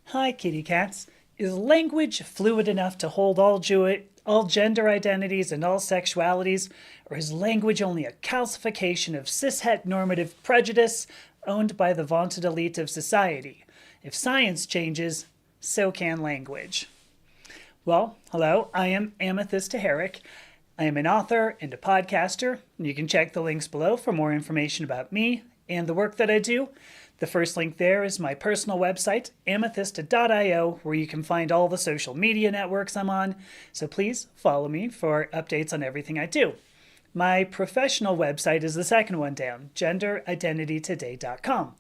Hi, kitty cats. Is language fluid enough to hold all gender identities and all sexualities, or is language only a calcification of cishet normative prejudice owned by the vaunted elite of society? If science changes, so can language. Well, hello, I am Amethysta. I am an author and a podcaster, and you can check the links below for more information about me and the work that I do. The first link there is my personal website, amethysta.io, where you can find all the social media networks I'm on, so please follow me for updates on everything I do. My professional website is the second one down, genderidentitytoday.com.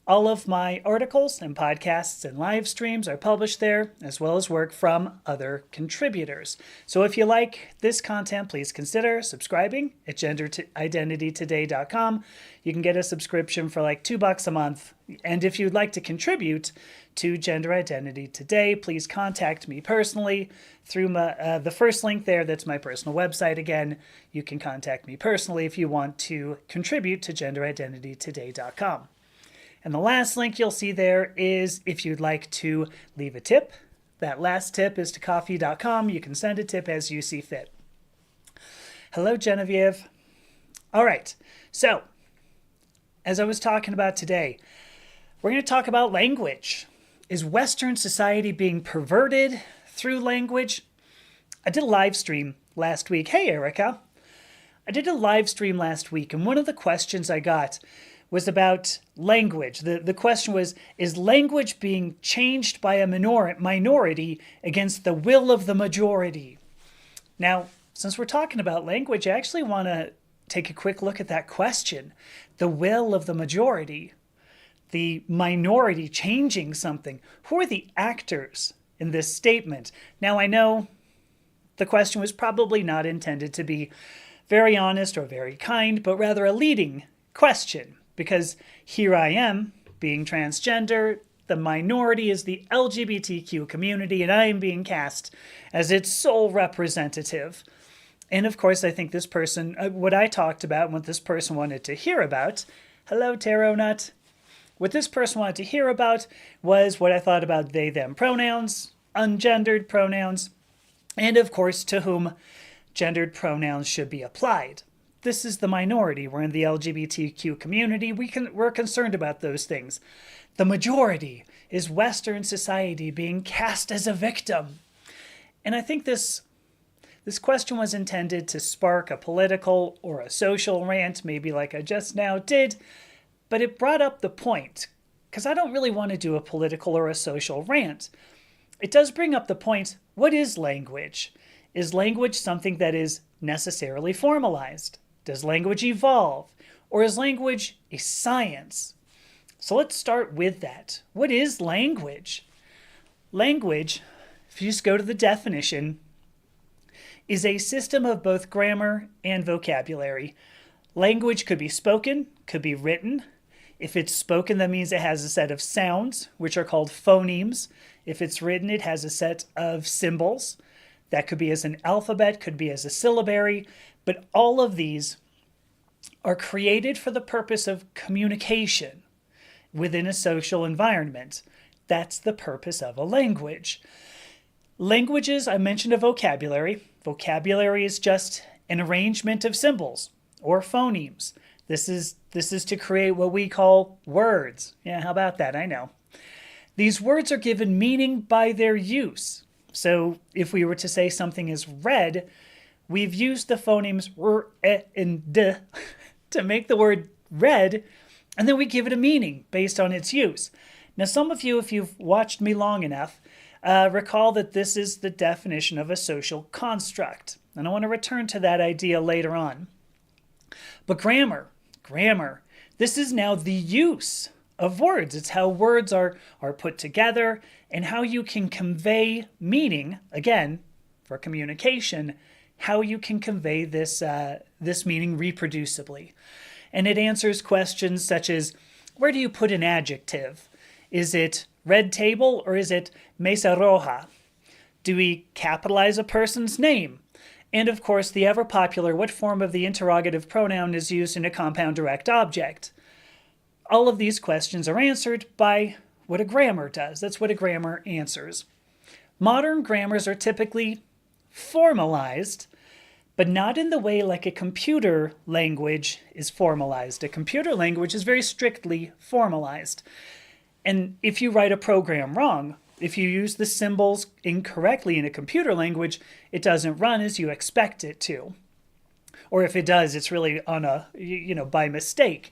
All of my articles and podcasts and live streams are published there, as well as work from other contributors. So if you like this content, please consider subscribing at genderidentitytoday.com. You can get a subscription for like $2 a month. And if you'd like to contribute to Gender Identity Today, please contact me personally through the first link there. That's my personal website. Again, you can contact me personally if you want to contribute to genderidentitytoday.com. And the last link you'll see there is if you'd like to leave a tip. That last tip is to coffee.com. You can send a tip as you see fit. Hello, Genevieve. All right. So, as I was talking about today, we're going to talk about language. Is Western society being perverted through language? I did a live stream last week. Hey, Erica. I did a live stream last week, and one of the questions I got was about language. The question was, is language being changed by a minority against the will of the majority? Now, since we're talking about language, I actually want to take a quick look at that question. The will of the majority, the minority changing something. Who are the actors in this statement? Now, I know the question was probably not intended to be very honest or very kind, but rather a leading question. Because here I am, being transgender, the minority is the LGBTQ community, and I am being cast as its sole representative. And of course, I think this person, what I talked about, what this person wanted to hear about, hello, Tarot Nut, what this person wanted to hear about was what I thought about they, them pronouns, ungendered pronouns, and of course, to whom gendered pronouns should be applied. This is the minority. We're in the LGBTQ community. We're concerned about those things. The majority is Western society being cast as a victim. And I think this question was intended to spark a political or a social rant, maybe like I just now did, but it brought up the point, because I don't really want to do a political or a social rant. It does bring up the point, what is language? Is language something that is necessarily formalized? Does language evolve? Or is language a science? So let's start with that. What is language? Language, if you just go to the definition, is a system of both grammar and vocabulary. Language could be spoken, could be written. If it's spoken, that means it has a set of sounds, which are called phonemes. If it's written, it has a set of symbols. That could be as an alphabet, could be as a syllabary, but all of these are created for the purpose of communication within a social environment. That's the purpose of a language. Languages, I mentioned a vocabulary. Vocabulary is just an arrangement of symbols or phonemes. This is to create what we call words. Yeah, how about that? I know. These words are given meaning by their use. So if we were to say something is red, we've used the phonemes r, e, and d to make the word red, and then we give it a meaning based on its use. Now, some of you, if you've watched me long enough, recall that this is the definition of a social construct. And I want to return to that idea later on. But grammar, this is now the use of words. It's how words are put together and how you can convey meaning, again, for communication, how you can convey this meaning reproducibly. And it answers questions such as, where do you put an adjective? Is it red table or is it mesa roja? Do we capitalize a person's name? And of course, the ever popular, what form of the interrogative pronoun is used in a compound direct object? All of these questions are answered by what a grammar does. That's what a grammar answers. Modern grammars are typically formalized, but not in the way like a computer language is formalized. A computer language is very strictly formalized. And if you write a program wrong, if you use the symbols incorrectly in a computer language, it doesn't run as you expect it to. Or if it does, it's really on by mistake.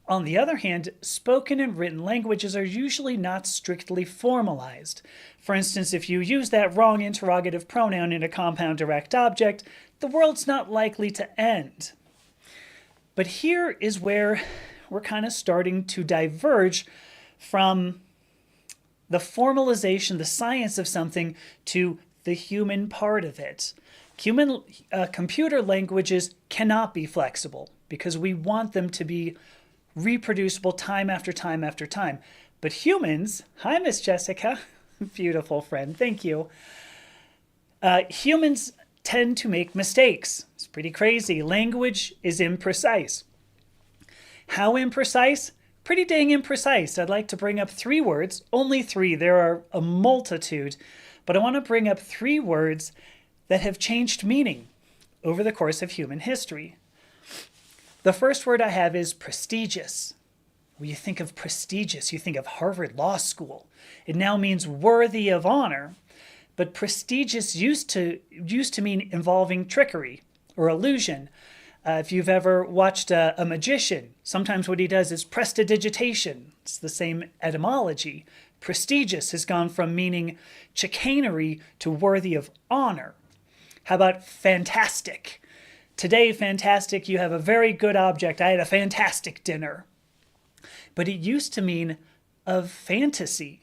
On the other hand, spoken and written languages are usually not strictly formalized. For instance, if you use that wrong interrogative pronoun in a compound direct object, the world's not likely to end. But here is where we're kind of starting to diverge from the formalization, the science of something, to the human part of it. Computer languages cannot be flexible because we want them to be reproducible time after time after time. But humans, hi, Miss Jessica, beautiful friend, thank you. Humans tend to make mistakes. It's pretty crazy. Language is imprecise. How imprecise? Pretty dang imprecise. I'd like to bring up 3 words, only 3. There are a multitude, but I want to bring up 3 words that have changed meaning over the course of human history. The first word I have is prestigious. When you think of prestigious, you think of Harvard Law School. It now means worthy of honor, but prestigious used to mean involving trickery or illusion. If you've ever watched a magician, sometimes what he does is prestidigitation. It's the same etymology. Prestigious has gone from meaning chicanery to worthy of honor. How about fantastic? Today, fantastic, you have a very good object. I had a fantastic dinner. But it used to mean of fantasy,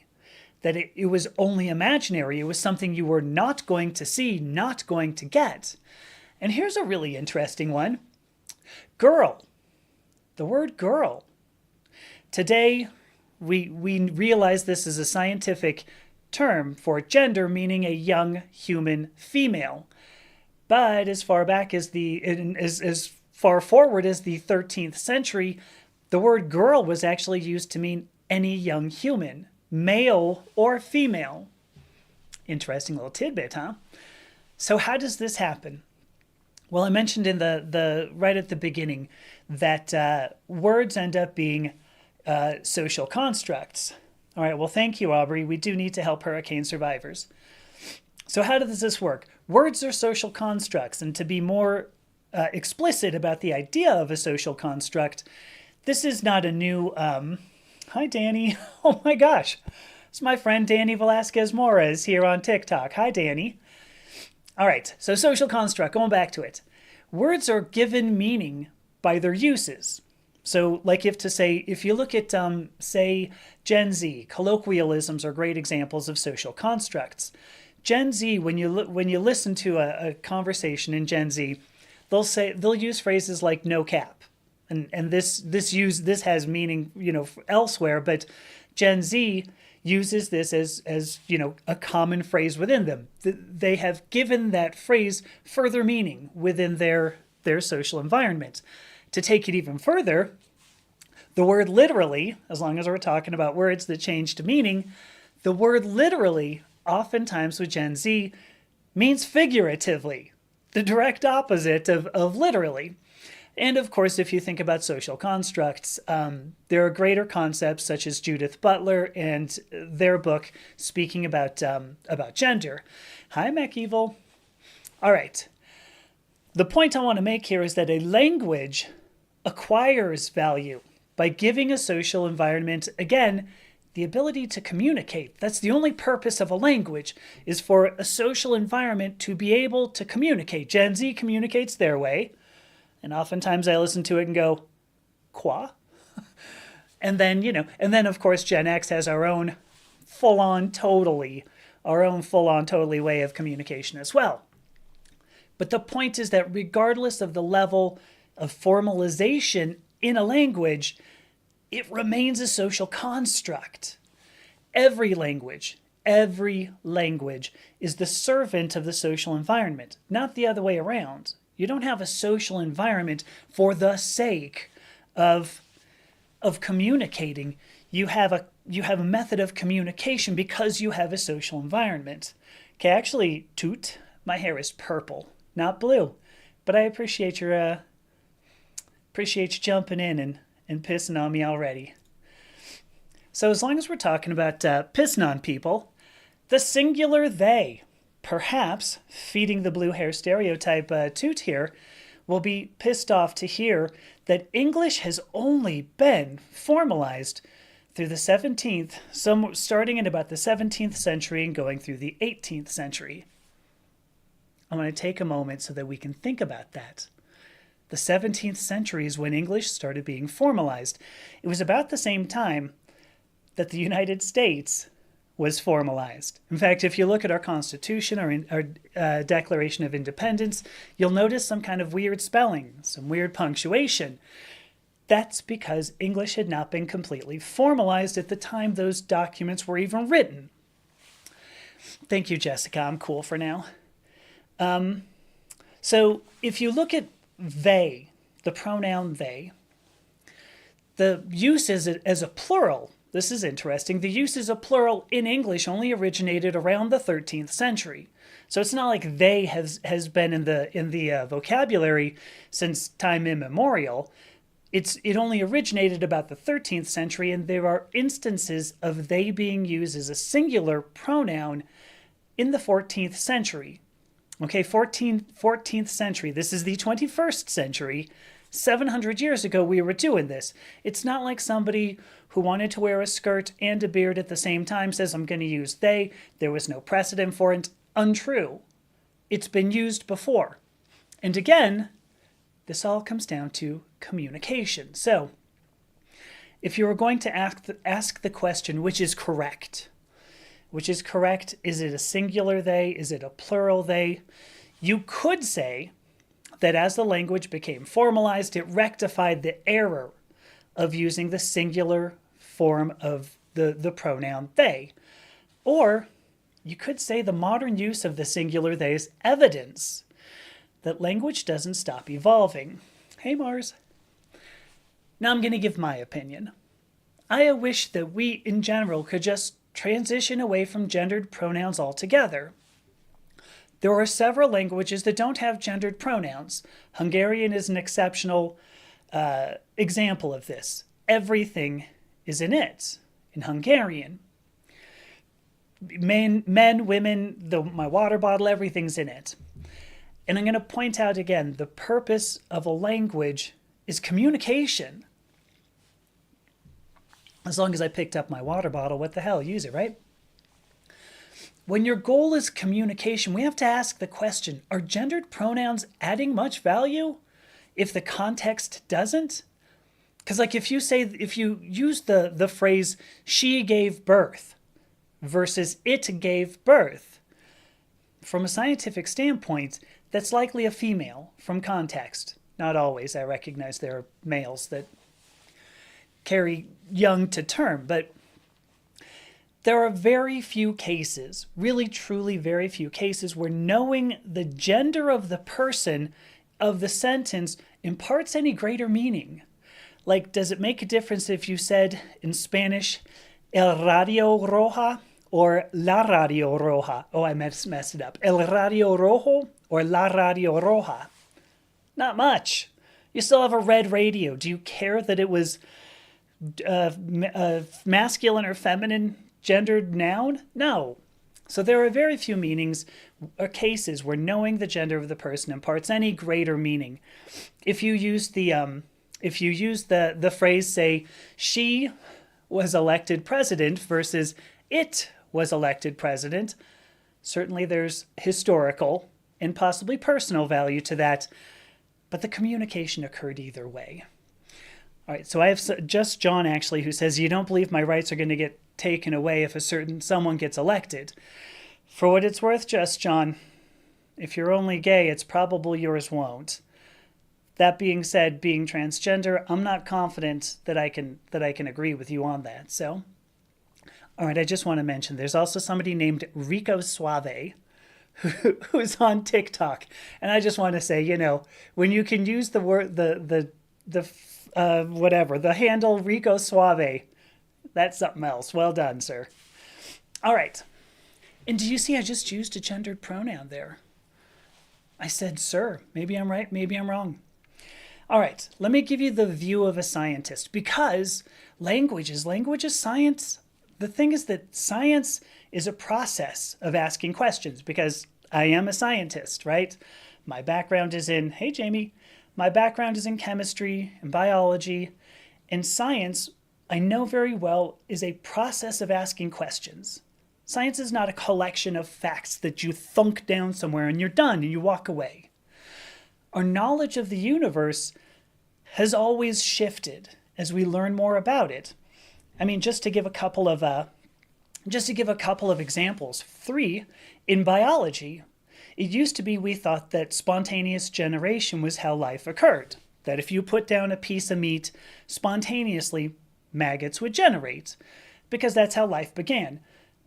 that it was only imaginary. It was something you were not going to see, not going to get. And here's a really interesting one. Girl. The word girl. Today, we realize this is a scientific term for gender, meaning a young human female. But as far back as as far forward as the 13th century, the word girl was actually used to mean any young human, male or female. Interesting little tidbit, huh? So how does this happen? Well, I mentioned in the right at the beginning that words end up being social constructs. All right, well, thank you, Aubrey. We do need to help hurricane survivors. So how does this work? Words are social constructs, and to be more explicit about the idea of a social construct, this is not a new... Hi, Danny. Oh my gosh. It's my friend Danny Velasquez-Morez here on TikTok. Hi, Danny. All right, so social construct, going back to it. Words are given meaning by their uses. So like if you look at, say, Gen Z, colloquialisms are great examples of social constructs. Gen Z, when you listen to a conversation in Gen Z, they'll use phrases like no cap. And this has meaning, elsewhere, but Gen Z uses this as a common phrase within them. They have given that phrase further meaning within their social environment. To take it even further, the word literally, as long as we're talking about words that changed meaning, the word literally, oftentimes with Gen Z, means figuratively, the direct opposite of literally. And of course, if you think about social constructs, there are greater concepts such as Judith Butler and their book speaking about gender. Hi, MacEvil. All right. The point I want to make here is that a language acquires value by giving a social environment, again, the ability to communicate. That's the only purpose of a language, is for a social environment to be able to communicate. Gen Z communicates their way. And oftentimes I listen to it and go, quoi? And then, of course, Gen X has our own full-on totally way of communication as well. But the point is that regardless of the level of formalization in a language, it remains a social construct. Every language is the servant of the social environment, not the other way around. You don't have a social environment for the sake of communicating. You have you have a method of communication because you have a social environment. Okay, actually, toot, my hair is purple, not blue. But I appreciate you jumping in and pissing on me already. So as long as we're talking about pissing on people, the singular they, perhaps feeding the blue hair stereotype toot here, will be pissed off to hear that English has only been formalized through the 17th, starting in about the 17th century and going through the 18th century. I want to take a moment so that we can think about that. The 17th century is when English started being formalized. It was about the same time that the United States was formalized. In fact, if you look at our Constitution, our Declaration of Independence, you'll notice some kind of weird spelling, some weird punctuation. That's because English had not been completely formalized at the time those documents were even written. Thank you, Jessica. I'm cool for now. So if you look at they, the pronoun they, the use as a plural. This is interesting. The use as a plural in English only originated around the 13th century. So it's not like they has been in the vocabulary since time immemorial. It only originated about the 13th century, and there are instances of they being used as a singular pronoun in the 14th century. Okay, 14th century. This is the 21st century. 700 years ago, we were doing this. It's not like somebody who wanted to wear a skirt and a beard at the same time says, I'm going to use they. There was no precedent for it. Untrue. It's been used before. And again, this all comes down to communication. So, if you were going to ask the question, which is correct? Which is correct? Is it a singular they? Is it a plural they? You could say that as the language became formalized, it rectified the error of using the singular form of the pronoun they. Or you could say the modern use of the singular they is evidence that language doesn't stop evolving. Hey, Mars. Now I'm going to give my opinion. I wish that we, in general, could just transition away from gendered pronouns altogether. There are several languages that don't have gendered pronouns. Hungarian is an exceptional example of this. Everything is in it, in Hungarian. Men, women, my water bottle, everything's in it. And I'm going to point out again, the purpose of a language is communication. As long as I picked up my water bottle, what the hell? Use it, right? When your goal is communication, we have to ask the question, are gendered pronouns adding much value if the context doesn't? Because like if you use the phrase, she gave birth versus it gave birth, from a scientific standpoint, that's likely a female from context. Not always. I recognize there are males that carry young to term, but there are very few cases, really truly very few cases, where knowing the gender of the person of the sentence imparts any greater meaning. Like, does it make a difference if you said in Spanish, el radio roja or la radio roja? Oh, I messed it up. El radio rojo or la radio roja? Not much. You still have a red radio. Do you care that it was masculine or feminine gendered noun? No. So there are very few meanings or cases where knowing the gender of the person imparts any greater meaning. If you use the phrase, say, she was elected president versus it was elected president, certainly there's historical and possibly personal value to that, but the communication occurred either way. All right, so I have just John, actually, who says, you don't believe my rights are going to get taken away if someone gets elected. For what it's worth, just John, if you're only gay, it's probably yours won't. That being said, being transgender, I'm not confident that I can agree with you on that. So, all right, I just want to mention there's also somebody named Rico Suave who's on TikTok, and I just want to say, when you can use the word the handle Rico Suave, That's something else. Well done, sir. All right. And do you see I just used a gendered pronoun there? I said sir. Maybe I'm right, maybe I'm wrong. All right, let me give you the view of a scientist, because language is science. The thing is that science is a process of asking questions, because I am a scientist, right? My background is in, hey Jamie, my background is in chemistry and biology, and science, I know very well, is a process of asking questions. Science is not a collection of facts that you thunk down somewhere and you're done and you walk away. Our knowledge of the universe has always shifted as we learn more about it. I mean, just to give a couple of examples. 3, in biology, it used to be we thought that spontaneous generation was how life occurred. That if you put down a piece of meat, spontaneously, maggots would generate, because that's how life began.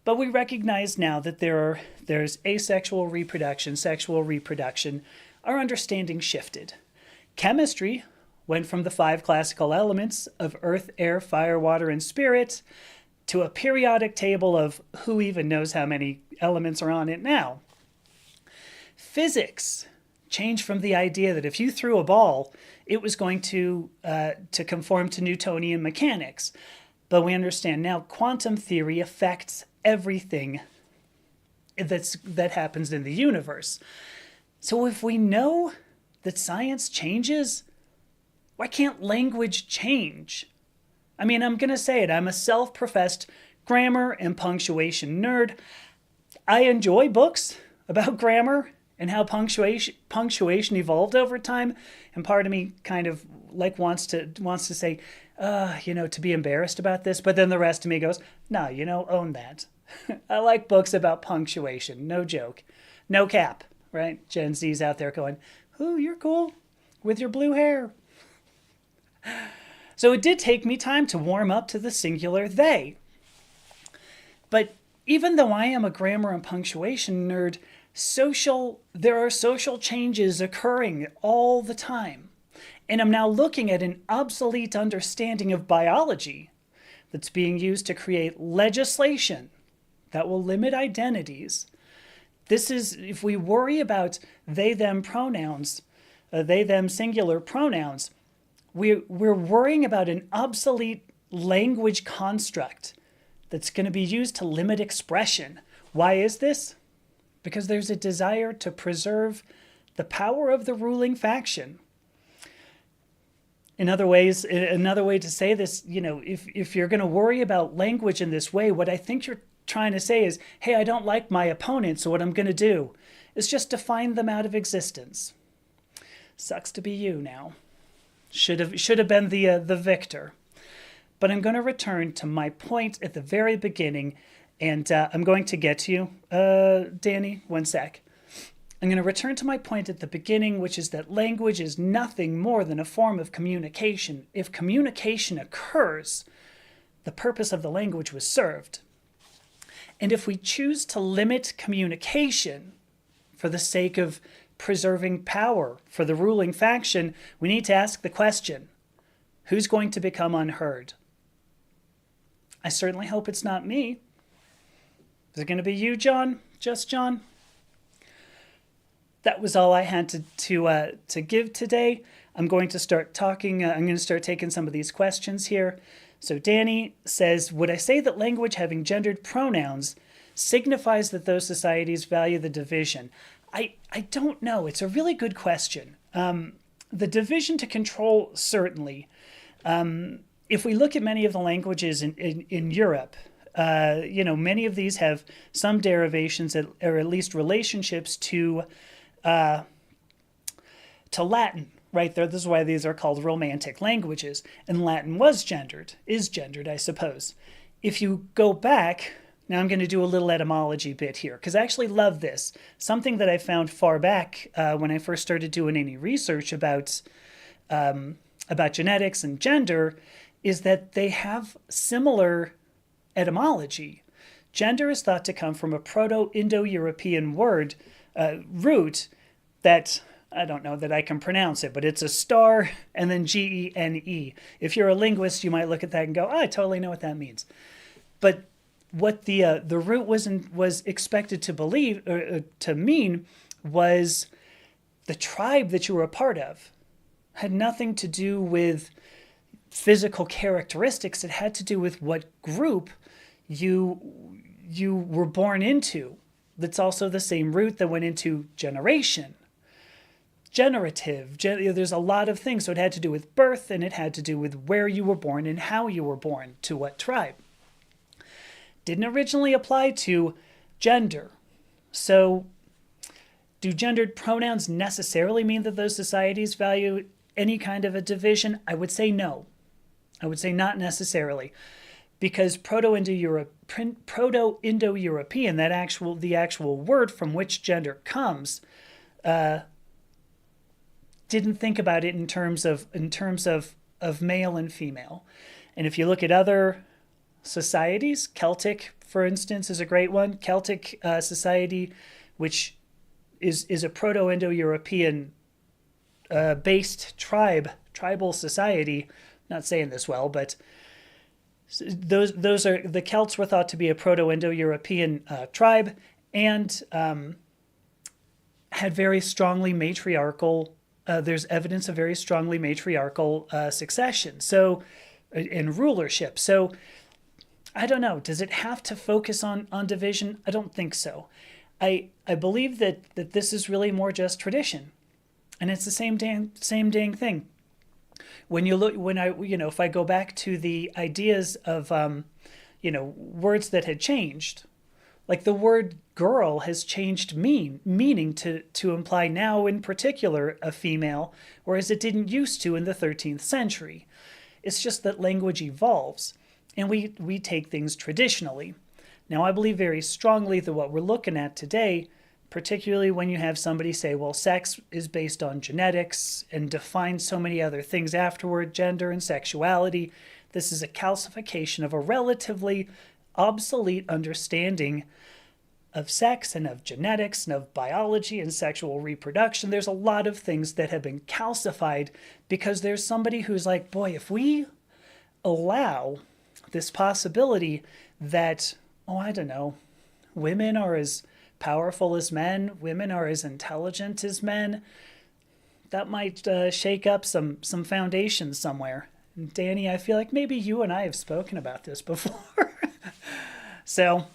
But we recognize now that there's asexual reproduction, sexual reproduction. Our understanding shifted. Chemistry went from the 5 classical elements of earth, air, fire, water, and spirit to a periodic table of who even knows how many elements are on it now. Physics changed from the idea that if you threw a ball, it was going to conform to Newtonian mechanics. But we understand now quantum theory affects everything that happens in the universe. So if we know that science changes, why can't language change? I mean, I'm going to say it. I'm a self-professed grammar and punctuation nerd. I enjoy books about grammar and how punctuation evolved over time. And part of me kind of like wants to say, to be embarrassed about this. But then the rest of me goes, no, own that. I like books about punctuation. No joke. No cap, right? Gen Z's out there going, ooh, you're cool with your blue hair. So it did take me time to warm up to the singular they. But even though I am a grammar and punctuation nerd, there are social changes occurring all the time. And I'm now looking at an obsolete understanding of biology that's being used to create legislation that will limit identities. This is, if we worry about they, them pronouns, they, them singular pronouns, we're worrying about an obsolete language construct that's going to be used to limit expression. Why is this? Because there's a desire to preserve the power of the ruling faction. Another way to say this, if you're going to worry about language in this way, what I think you're trying to say is, hey, I don't like my opponent, so what I'm going to do is just define them out of existence. Sucks to be you now. Should have been the victor. But I'm going to return to my point at the very beginning, and I'm going to get to you, Danny, one sec. I'm going to return to my point at the beginning, which is that language is nothing more than a form of communication. If communication occurs, the purpose of the language was served. And if we choose to limit communication for the sake of preserving power for the ruling faction, we need to ask the question, who's going to become unheard? I certainly hope it's not me. Is it going to be you, John? Just John? That was all I had to give today. I'm going to start talking. I'm going to start taking some of these questions here. So Danny says, would I say that language having gendered pronouns signifies that those societies value the division? I don't know. It's a really good question. The division to control, certainly. If we look at many of the languages in Europe, many of these have some derivations or at least relationships to Latin, right? This is why these are called Romantic languages. And Latin is gendered, I suppose. If you go back, now I'm going to do a little etymology bit here, because I actually love this. Something that I found far back when I first started doing any research about genetics and gender is that they have similar etymology. Gender is thought to come from a Proto-Indo-European word, root, that I don't know that I can pronounce it, but it's a star and then Gene. If you're a linguist, you might look at that and go, oh, I totally know what that means. But what the root was expected to believe or to mean was the tribe that you were a part of. Had nothing to do with physical characteristics. It had to do with what group you were born into. That's also the same root that went into generation, generative. There's a lot of things. So it had to do with birth, and it had to do with where you were born and how you were born, to what tribe. Didn't originally apply to gender. So do gendered pronouns necessarily mean that those societies value any kind of a division? I would say no. I would say not necessarily, because Proto-Indo-European, the actual word from which gender comes, didn't think about it in terms of male and female. And if you look at other societies, Celtic, for instance, is a great one. Celtic society, which is a Proto-Indo-European based tribal society. Not saying this well, but those are the Celts were thought to be a Proto-Indo-European tribe, and had very strongly matriarchal. There's evidence of very strongly matriarchal succession. So, in rulership. So, I don't know. Does it have to focus on division? I don't think so. I believe that this is really more just tradition, and it's the same dang thing. When you look, if I go back to the ideas of, words that had changed, like the word girl has changed meaning to imply now in particular a female, whereas it didn't used to in the 13th century. It's just that language evolves, and we take things traditionally. Now, I believe very strongly that what we're looking at today, particularly when you have somebody say, well, sex is based on genetics and define so many other things afterward, gender and sexuality. This is a calcification of a relatively obsolete understanding of sex and of genetics and of biology and sexual reproduction. There's a lot of things that have been calcified because there's somebody who's like, boy, if we allow this possibility that, I don't know, women are as powerful as men, women are as intelligent as men, that might shake up some foundations somewhere. And Danny, I feel like maybe you and I have spoken about this before. So,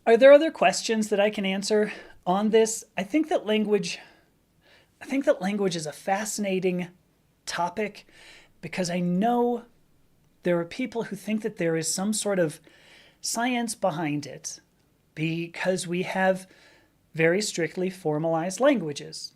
are there other questions that I can answer on this? I think that language is a fascinating topic because I know there are people who think that there is some sort of science behind it, because we have very strictly formalized languages,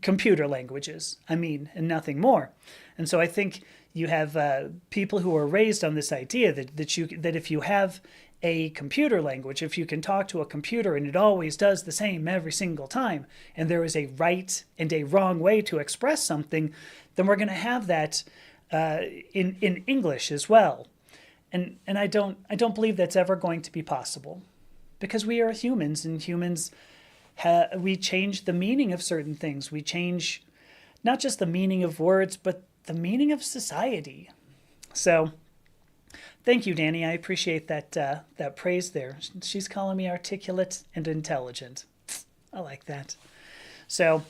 computer languages, and nothing more. And so I think you have people who are raised on this idea that if you have a computer language, if you can talk to a computer and it always does the same every single time, and there is a right and a wrong way to express something, then we're going to have that in English as well. And I don't believe that's ever going to be possible, because we are humans, and humans we change the meaning of certain things. We change not just the meaning of words, but the meaning of society. So, thank you, Danny. I appreciate that praise there. She's calling me articulate and intelligent. I like that. So,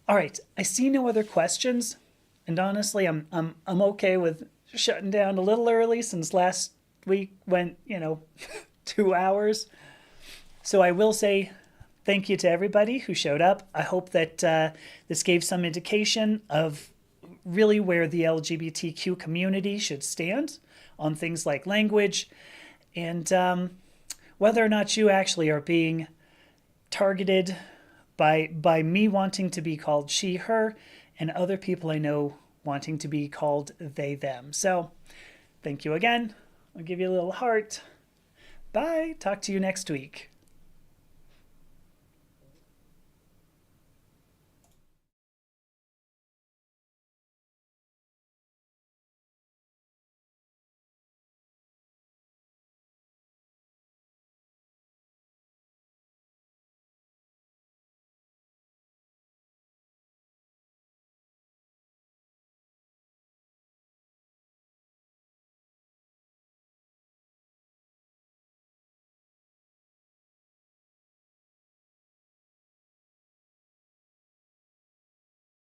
all right. I see no other questions, and honestly, I'm okay with shutting down a little early since last week went 2 hours. So I will say thank you to everybody who showed up. I hope that this gave some indication of really where the LGBTQ community should stand on things like language, and whether or not you actually are being targeted by me wanting to be called she, her, and other people I know wanting to be called they, them. So thank you again. I'll give you a little heart. Bye. Talk to you next week.